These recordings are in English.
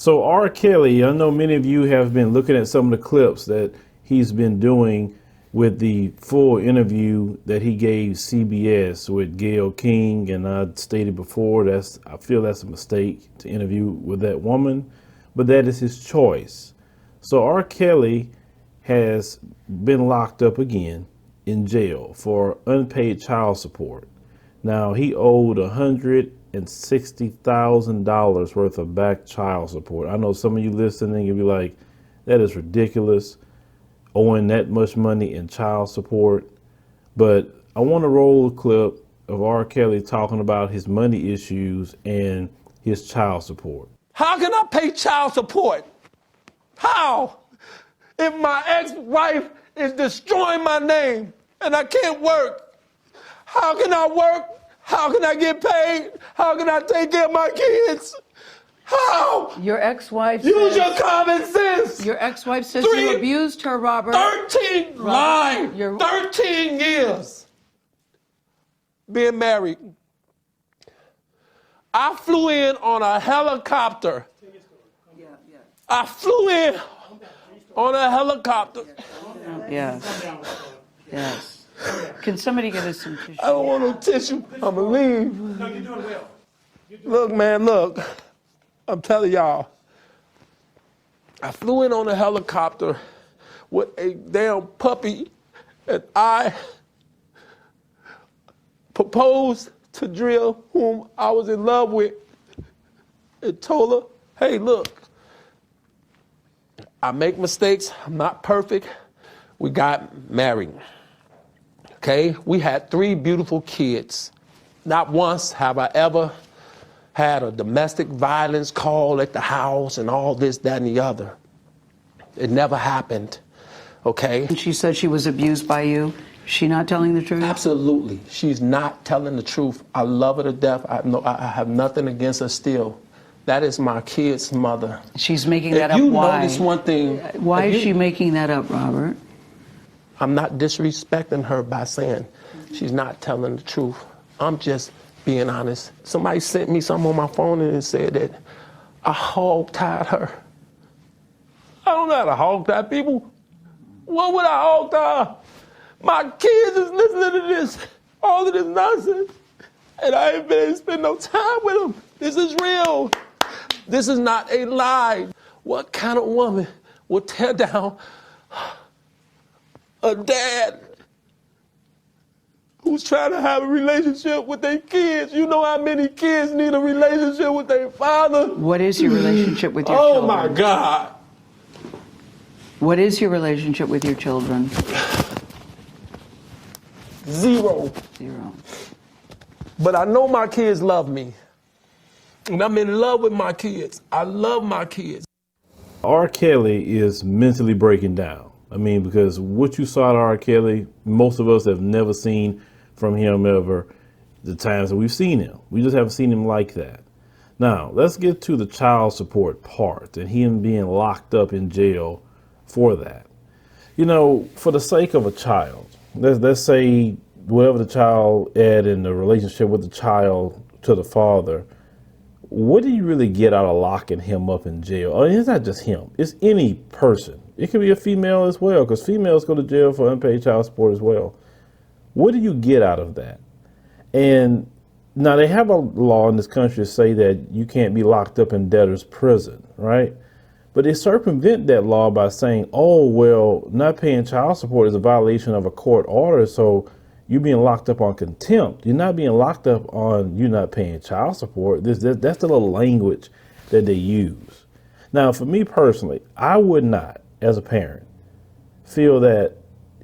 So R. Kelly, I know many of you have been looking at some of the clips that he's been doing with the full interview that he gave CBS with Gayle King, and I stated before I feel that's a mistake to interview with that woman, but that is his choice. So R. Kelly has been locked up again in jail for unpaid child support. Now he owed $160,000 worth of back child support. I know some of you listening, you'll be like, that is ridiculous, owing that much money in child support. But I want to roll a clip of R. Kelly talking about his money issues and his child support. How can I pay child support? How? If my ex-wife is destroying my name and I can't work, how can I work? How can I get paid? How can I take care of my kids? How? Your ex-wife Use your common sense. Your ex-wife says you abused her, Robert. 13 lies. 13 years being married. I flew in on a helicopter. I flew in on a helicopter. Yes. Yes. Can somebody get us some tissue? I don't want no tissue. I'm gonna leave. No, you're doing well. Look, man, look. I'm telling y'all. I flew in on a helicopter with a damn puppy, and I proposed to Drill, whom I was in love with, and told her, hey, look, I make mistakes. I'm not perfect. We got married. Okay, we had 3 beautiful kids. Not once have I ever had a domestic violence call at the house and all this, that, and the other. It never happened, okay? And she said she was abused by you. Is she not telling the truth? Absolutely, she's not telling the truth. I love her to death. I have nothing against her still. That is my kid's mother. She's making that if up. You why? notice one thing. Why is she making that up, Robert? I'm not disrespecting her by saying she's not telling the truth. I'm just being honest. Somebody sent me something on my phone and it said that I hog-tied her. I don't know how to hog-tie people. What would I hog-tie? My kids is listening to this, all of this nonsense, and I ain't been able to spend no time with them. This is real. This is not a lie. What kind of woman would tear down a dad who's trying to have a relationship with their kids? You know how many kids need a relationship with their father? What is your relationship with your children? Oh my God. What is your relationship with your children? Zero. Zero. But I know my kids love me. And I'm in love with my kids. I love my kids. R. Kelly is mentally breaking down. I mean, because what you saw at R. Kelly, most of us have never seen from him ever the times that we've seen him. We just haven't seen him like that. Now, let's get to the child support part and him being locked up in jail for that. You know, for the sake of a child, let's say whatever the child had in the relationship with the child to the father, what do you really get out of locking him up in jail? I mean, it's not just him. It's any person. It could be a female as well, because females go to jail for unpaid child support as well. What do you get out of that? And now they have a law in this country to say that you can't be locked up in debtor's prison, right? But they circumvent that law by saying, oh, well, not paying child support is a violation of a court order, so you're being locked up on contempt. You're not being locked up on you not paying child support. That's the little language that they use. Now, for me personally, I would not, as a parent, feel that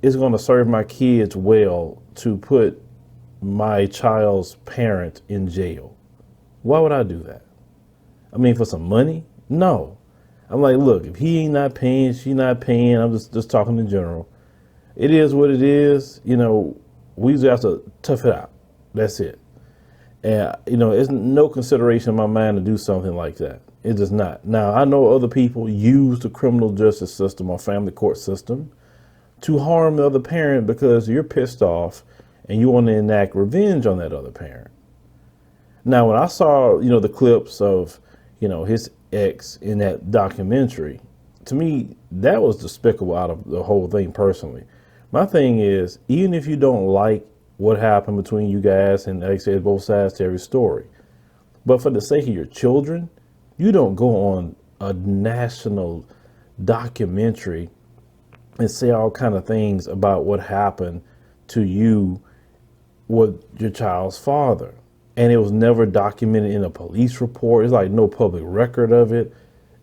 it's going to serve my kids well to put my child's parent in jail. Why would I do that? I mean, for some money? No. I'm like, look, if he ain't not paying, she not paying, I'm just talking in general. It is what it is. You know, we just have to tough it out. That's it. And, you know, it's no consideration in my mind to do something like that. It is not. Now, I know other people use the criminal justice system or family court system to harm the other parent because you're pissed off and you want to enact revenge on that other parent. Now, when I saw, you know, the clips of, you know, his ex in that documentary, to me, that was despicable out of the whole thing personally. My thing is, even if you don't like what happened between you guys, and like I said, both sides to every story, but for the sake of your children, you don't go on a national documentary and say all kind of things about what happened to you with your child's father. And it was never documented in a police report. It's like no public record of it,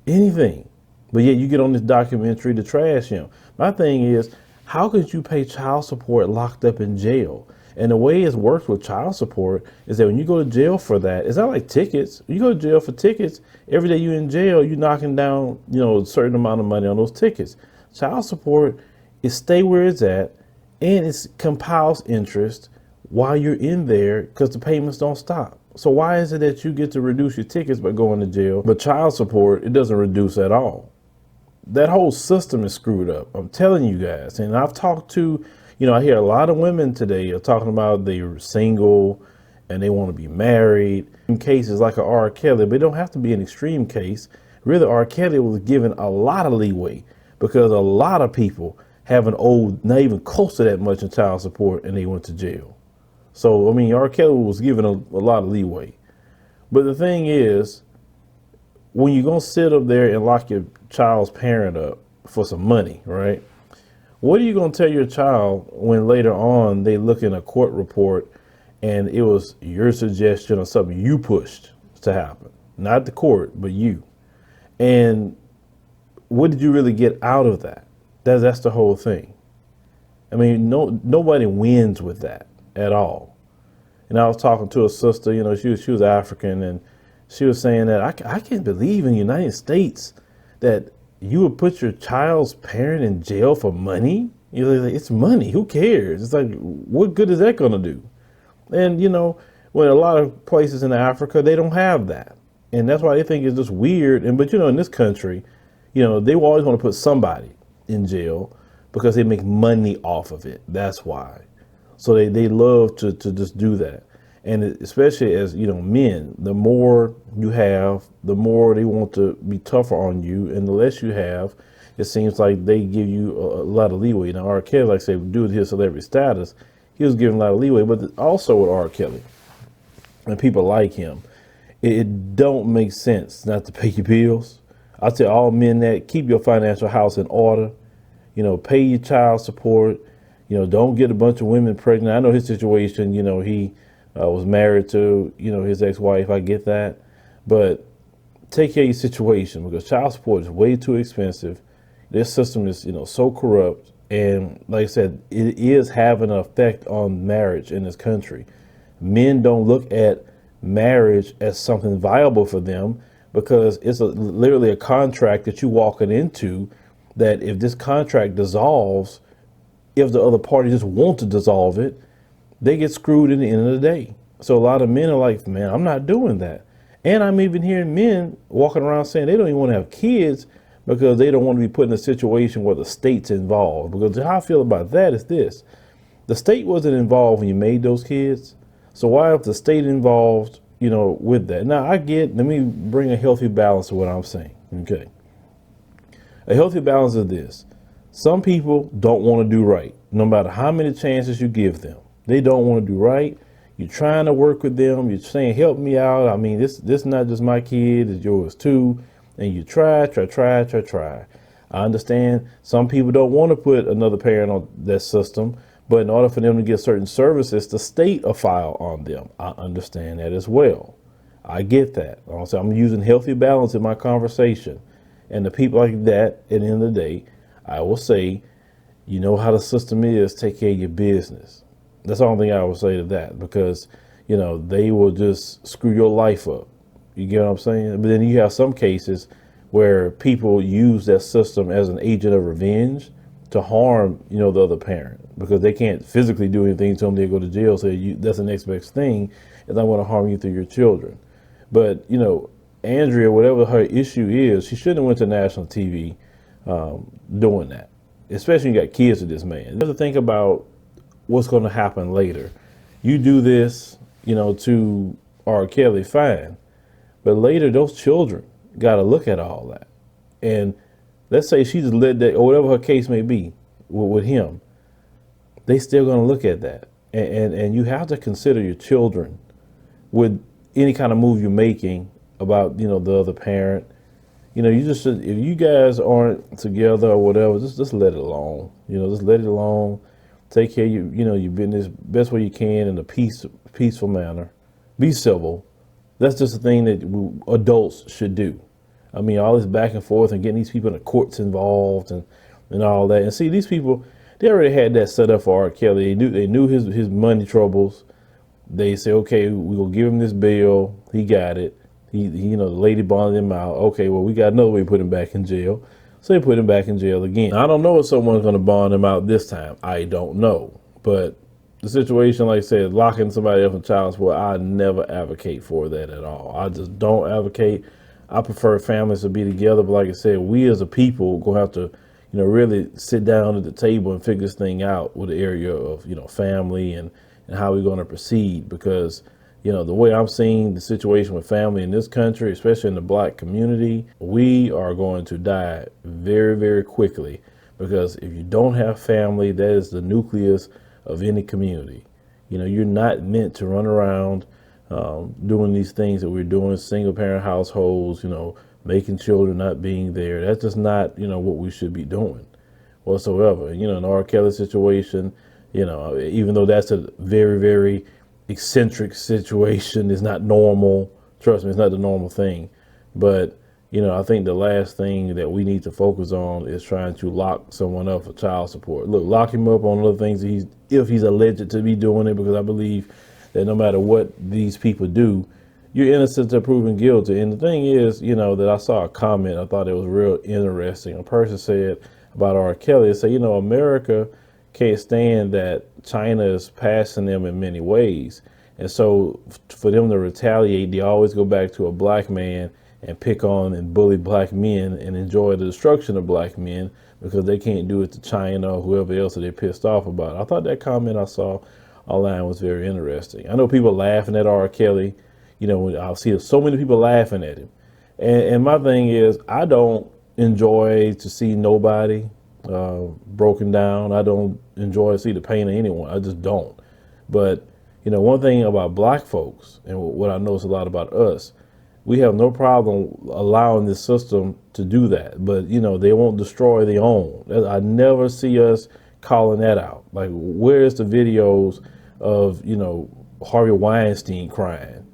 anything. But yet you get on this documentary to trash him. My thing is, how could you pay child support locked up in jail? And the way it's worked with child support is that when you go to jail for that, it's not like tickets. You go to jail for tickets, every day you're in jail, you're knocking down, a certain amount of money on those tickets. Child support is stay where it's at, and it compiles interest while you're in there because the payments don't stop. So why is it that you get to reduce your tickets by going to jail, but child support, it doesn't reduce at all? That whole system is screwed up. I'm telling you guys. And I've talked to, I hear a lot of women today are talking about they're single and they want to be married. In cases like a R.Kelly, but it don't have to be an extreme case. Really, R.Kelly was given a lot of leeway because a lot of people haven't owed not even close to that much in child support and they went to jail. So, R.Kelly was given a lot of leeway. But the thing is, when you're going to sit up there and lock your child's parent up for some money, right? What are you going to tell your child when later on they look in a court report and it was your suggestion or something you pushed to happen? Not the court, but you. And what did you really get out of that? That's the whole thing. Nobody wins with that at all. And I was talking to a sister, she was African, and she was saying that I can't believe in the United States that you would put your child's parent in jail for money. Like, it's money. Who cares? It's like, what good is that going to do? And, when a lot of places in Africa, they don't have that. And that's why they think it's just weird. But in this country, they always want to put somebody in jail because they make money off of it. That's why. So they love to just do that. And especially as, men, the more you have, the more they want to be tougher on you. And the less you have, it seems like they give you a lot of leeway. Now, R.Kelly, like I said, due to his celebrity status, he was given a lot of leeway. But also with R.Kelly and people like him, it don't make sense not to pay your bills. I tell all men that keep your financial house in order, pay your child support, don't get a bunch of women pregnant. I know his situation, he was married to, his ex-wife. I get that. But take care of your situation because child support is way too expensive. This system is, so corrupt. And like I said, it is having an effect on marriage in this country. Men don't look at marriage as something viable for them because it's literally a contract that you're walking into that if this contract dissolves, if the other party just want to dissolve it, they get screwed in the end of the day. So a lot of men are like, man, I'm not doing that. And I'm even hearing men walking around saying they don't even want to have kids because they don't want to be put in a situation where the state's involved. Because how I feel about that is this. The state wasn't involved when you made those kids. So why if the state involved, with that? Now, let me bring a healthy balance to what I'm saying, okay? A healthy balance is this. Some people don't want to do right, no matter how many chances you give them. They don't want to do right. You're trying to work with them. You're saying, help me out. This is not just my kid, it's yours too. And you try. I understand some people don't want to put another parent on that system, but in order for them to get certain services, the state will file on them. I understand that as well. I get that. Also, I'm using healthy balance in my conversation. And the people like that, at the end of the day, I will say, you know how the system is, take care of your business. That's the only thing I would say to that because, they will just screw your life up. You get what I'm saying? But then you have some cases where people use that system as an agent of revenge to harm, the other parent because they can't physically do anything to them. They go to jail. So that's the next best thing is I want to harm you through your children. But, Andrea, whatever her issue is, she shouldn't have went to national TV doing that, especially when you got kids with this man. You have to think about what's going to happen later. You do this, to R. Kelly, fine. But later, those children, got to look at all that. And let's say she just let that, or whatever her case may be with him, they still going to look at that. And you have to consider your children with any kind of move you're making about, you know, the other parent. You know, you just should, if you guys aren't together or whatever, just let it alone. You know, just let it alone. Take care of your business best way you can in a peaceful manner. Be civil. That's just a thing that adults should do. I mean, all this back and forth and getting these people in the courts involved and all that. And see, these people, they already had that set up for R.Kelly. They knew his money troubles. They say, okay, we're gonna give him this bill. He got it. He the lady bonded him out. Okay, well, we got another way to put him back in jail. So they put him back in jail again. I don't know if someone's going to bond him out this time. I don't know. But the situation, like I said, locking somebody up in child support, I never advocate for that at all. I just don't advocate. I prefer families to be together. But like I said, we as a people going to have to, really sit down at the table and figure this thing out with the area of, family and how we're going to proceed. Because the way I'm seeing the situation with family in this country, especially in the black community, we are going to die very, very quickly. Because if you don't have family, that is the nucleus of any community. You're not meant to run around doing these things that we're doing, single parent households, making children, not being there. That's just not, what we should be doing whatsoever. And, in the R. Kelly situation, even though that's a very, very eccentric situation, is not normal. Trust me, it's not the normal thing. But I think the last thing that we need to focus on is trying to lock someone up for child support. Look, lock him up on other things if he's alleged to be doing it, because I believe that no matter what these people do, you're innocent until proven guilty. And the thing is, that I saw a comment, I thought it was real interesting. A person said about R. Kelly, it said, America can't stand that China is passing them in many ways. And so for them to retaliate, they always go back to a black man and pick on and bully black men and enjoy the destruction of black men because they can't do it to China or whoever else that they're pissed off about. I thought that comment I saw online was very interesting. I know people laughing at R. Kelly. I see so many people laughing at him. And my thing is, I don't enjoy to see nobody broken down. I don't enjoy to see the pain of anyone. I just don't. But, one thing about black folks, and what I notice a lot about us, we have no problem allowing this system to do that. But, they won't destroy their own. I never see us calling that out. Like, where's the videos of, Harvey Weinstein crying?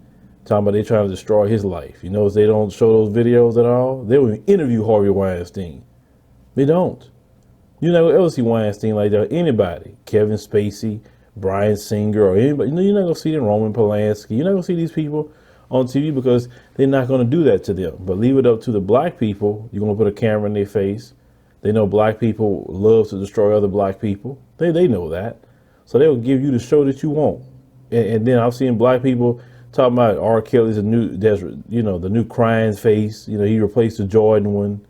Talking about they trying to destroy his life. They don't show those videos at all. They don't even interview Harvey Weinstein. They don't. You never ever see Weinstein like that. Anybody, Kevin Spacey, Bryan Singer, or anybody. You're not gonna see them, Roman Polanski. You're not gonna see these people on TV because they're not gonna do that to them. But leave it up to the black people. You're gonna put a camera in their face. They know black people love to destroy other black people. They know that. So they'll give you the show that you want. And then I've seen black people talking about R. Kelly's the new crying face. He replaced the Jordan one.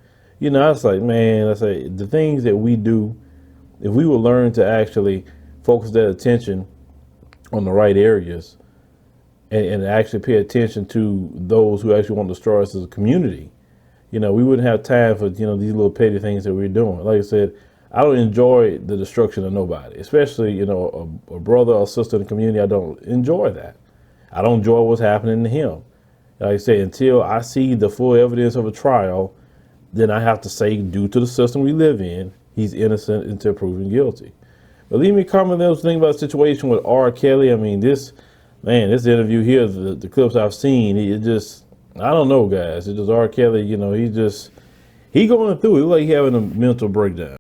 I was like, man, I say the things that we do, if we would learn to actually focus that attention on the right areas and actually pay attention to those who actually want to destroy us as a community, we wouldn't have time for, these little petty things that we're doing. Like I said, I don't enjoy the destruction of nobody, especially, a brother or sister in the community. I don't enjoy that. I don't enjoy what's happening to him. Like I say, until I see the full evidence of a trial, then I have to say, due to the system we live in, he's innocent until proven guilty. But leave me a comment those things about the situation with R. Kelly. I mean, this interview here, the clips I've seen, I don't know, guys. It's just R. Kelly, he going through it. Like he having a mental breakdown.